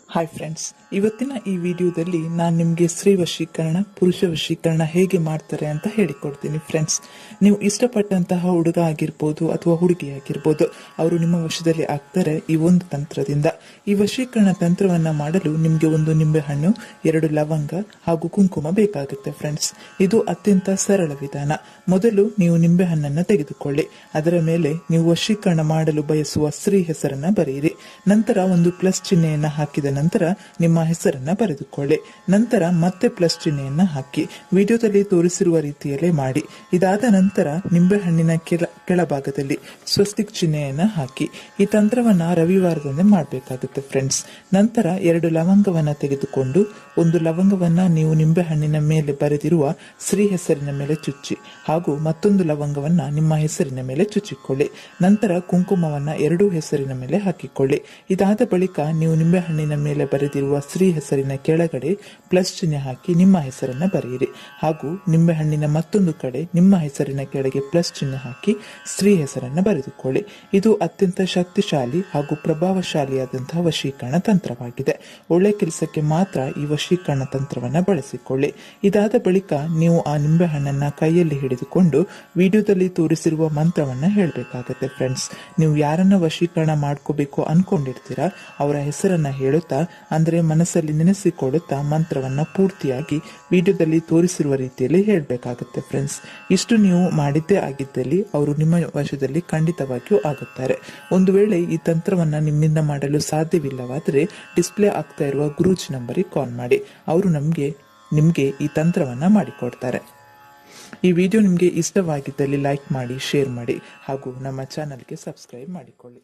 Hi friends, ಇವತ್ತಿನ ಈ ವಿಡಿಯೋದಲ್ಲಿ ನಾನು ನಿಮಗೆ ಸ್ತ್ರೀ ವಶೀಕರಣ, ಪುರುಷ ವಶೀಕರಣ ಹೇಗೆ ಮಾಡ್ತಾರೆ ಅಂತ ಹೇಳಿಕೊಡ್ತೀನಿ. ಫ್ರೆಂಡ್ಸ್, ನೀವು ಇಷ್ಟಪಟ್ಟಂತಹ ಹುಡುಗ ಆಗಿರ್ಬೋದು ಅಥವಾ ಹುಡುಗಿ ಆಗಿರ್ಬೋದು, ಅವರು ನಿಮ್ಮ ವಶದಲ್ಲಿ ಆಗ್ತಾರೆ ಈ ಒಂದು ತಂತ್ರದಿಂದ. ಈ ವಶೀಕರಣ ತಂತ್ರವನ್ನ ಮಾಡಲು ನಿಮಗೆ ಒಂದು ನಿಂಬೆಹಣ್ಣು, 2 ಲವಂಗ ಹಾಗೂ ಕುಂಕುಮ ಬೇಕಾಗುತ್ತೆ. ಫ್ರೆಂಡ್ಸ್, ಇದು ಅತ್ಯಂತ ಸರಳ ವಿಧಾನ. ಮೊದಲು ನೀವು ನಿಂಬೆಹಣ್ಣನ್ನು ತೆಗೆದುಕೊಳ್ಳಿ. ಅದರ ಮೇಲೆ ನೀವು ವಶೀಕರಣ ಮಾಡಲು ಬಯಸುವ ಸ್ತ್ರೀ ಹೆಸರನ್ನ ಬರೆಯಿರಿ. ನಂತರ ಒಂದು ಪ್ಲಸ್ ಚಿಹ್ನೆಯನ್ನ ಹಾಕಿದ ನಂತರ ನಿಮ್ಮ ಹೆಸರನ್ನ ಬರೆದುಕೊಳ್ಳಿ. ನಂತರ ಮತ್ತೆ ಪ್ಲಸ್ ಚಿಹ್ನೆಯನ್ನ ಹಾಕಿ ವಿಡಿಯೋದಲ್ಲಿ ತೋರಿಸಿರುವ ರೀತಿಯಲ್ಲೇ ಮಾಡಿ. ಇದಾದ ನಂತರ ನಿಂಬೆಹಣ್ಣಿನ ಕೆಳಭಾಗದಲ್ಲಿ ಸ್ವಸ್ತಿಕ್ ಚಿಹ್ನೆಯನ್ನ ಹಾಕಿ. ಈ ತಂತ್ರವನ್ನ ರವಿವಾರದಂದೇ ಮಾಡಬೇಕಾಗುತ್ತೆ. ಫ್ರೆಂಡ್ಸ್, ನಂತರ 2 ಲವಂಗವನ್ನ ತೆಗೆದುಕೊಂಡು ಒಂದು ಲವಂಗವನ್ನ ನೀವು ನಿಂಬೆಹಣ್ಣಿನ ಮೇಲೆ ಬರೆದಿರುವ ಸ್ತ್ರೀ ಹೆಸರಿನ ಮೇಲೆ ಚುಚ್ಚಿ ಹಾಗೂ ಮತ್ತೊಂದು ಲವಂಗವನ್ನ ನಿಮ್ಮ ಹೆಸರಿನ ಮೇಲೆ ಚುಚ್ಚಿಕೊಳ್ಳಿ. ನಂತರ ಕುಂಕುಮವನ್ನ 2 ಹೆಸರಿನ ಮೇಲೆ ಹಾಕಿಕೊಳ್ಳಿ. ಇದಾದ ಬಳಿಕ ನೀವು ನಿಂಬೆಹಣ್ಣಿನ ಮೇಲೆ ಬರೆದಿರುವ ಸ್ತ್ರೀ ಹೆಸರಿನ ಕೆಳಗಡೆ ಪ್ಲಸ್ ಚಿಹ್ನೆ ಹಾಕಿ ನಿಮ್ಮ ಹೆಸರನ್ನ ಬರೆಯಿರಿ ಹಾಗೂ ನಿಂಬೆಹಣ್ಣಿನ ಮತ್ತೊಂದು ಕಡೆ ನಿಮ್ಮ ಹೆಸರಿನ ಕೆಳಗೆ ಪ್ಲಸ್ ಚಿಹ್ನೆ ಹಾಕಿ ಸ್ತ್ರೀ ಹೆಸರನ್ನ ಬರೆದುಕೊಳ್ಳಿ. ಇದು ಅತ್ಯಂತ ಶಕ್ತಿಶಾಲಿ ಹಾಗೂ ಪ್ರಭಾವಶಾಲಿಯಾದಂತಹ ವಶೀಕರಣ ತಂತ್ರವಾಗಿದೆ. ಒಳ್ಳೆ ಕೆಲಸಕ್ಕೆ ಮಾತ್ರ ಈ ವಶೀಕರಣ ತಂತ್ರವನ್ನ ಬಳಸಿಕೊಳ್ಳಿ. ಇದಾದ ಬಳಿಕ ನೀವು ಆ ನಿಂಬೆಹಣ್ಣನ್ನ ಕೈಯಲ್ಲಿ ಹಿಡಿದುಕೊಂಡು ವಿಡಿಯೋದಲ್ಲಿ ತೋರಿಸಿರುವ ಮಂತ್ರವನ್ನ ಹೇಳಬೇಕಾಗತ್ತೆ. ಫ್ರೆಂಡ್ಸ್, ನೀವು ಯಾರನ್ನ ವಶೀಕರಣ ಮಾಡ್ಕೋಬೇಕು ಅನ್ಕೊಂಡಿರ್ತೀರಾ ಅವರ ಹೆಸರನ್ನ ಹೇಳುತ್ತಾ, ಅಂದ್ರೆ ಮನಸ್ಸಲ್ಲಿ ನೆನೆಸಿಕೊಳ್ಳುತ್ತಾ ಮಂತ್ರವನ್ನ ಪೂರ್ತಿಯಾಗಿ ವಿಡಿಯೋದಲ್ಲಿ ತೋರಿಸಿರುವ ರೀತಿಯಲ್ಲಿ ಹೇಳಬೇಕಾಗುತ್ತೆ. ಫ್ರೆಂಡ್ಸ್, ಇಷ್ಟು ನೀವು ಮಾಡಿದ್ದೇ ಆಗಿದ್ದಲ್ಲಿ ಅವರು ನಿಮ್ಮ ವಶದಲ್ಲಿ ಖಂಡಿತವಾಗಿಯೂ ಆಗುತ್ತಾರೆ. ಒಂದು ವೇಳೆ ಈ ತಂತ್ರವನ್ನ ನಿಮ್ಮಿಂದ ಮಾಡಲು ಸಾಧ್ಯವಿಲ್ಲವಾದರೆ ಡಿಸ್ಪ್ಲೇ ಆಗ್ತಾ ಇರುವ ಗುರೂಜಿ ನಂಬರಿಗೆ ಕಾಲ್ ಮಾಡಿ. ಅವರು ನಿಮ್ಗೆ ಈ ತಂತ್ರವನ್ನ ಮಾಡಿಕೊಡ್ತಾರೆ. ಈ ವಿಡಿಯೋ ನಿಮಗೆ ಇಷ್ಟವಾಗಿದ್ದಲ್ಲಿ ಲೈಕ್ ಮಾಡಿ, ಶೇರ್ ಮಾಡಿ ಹಾಗೂ ನಮ್ಮ ಚಾನಲ್ಗೆ ಸಬ್ಸ್ಕ್ರೈಬ್ ಮಾಡಿಕೊಳ್ಳಿ.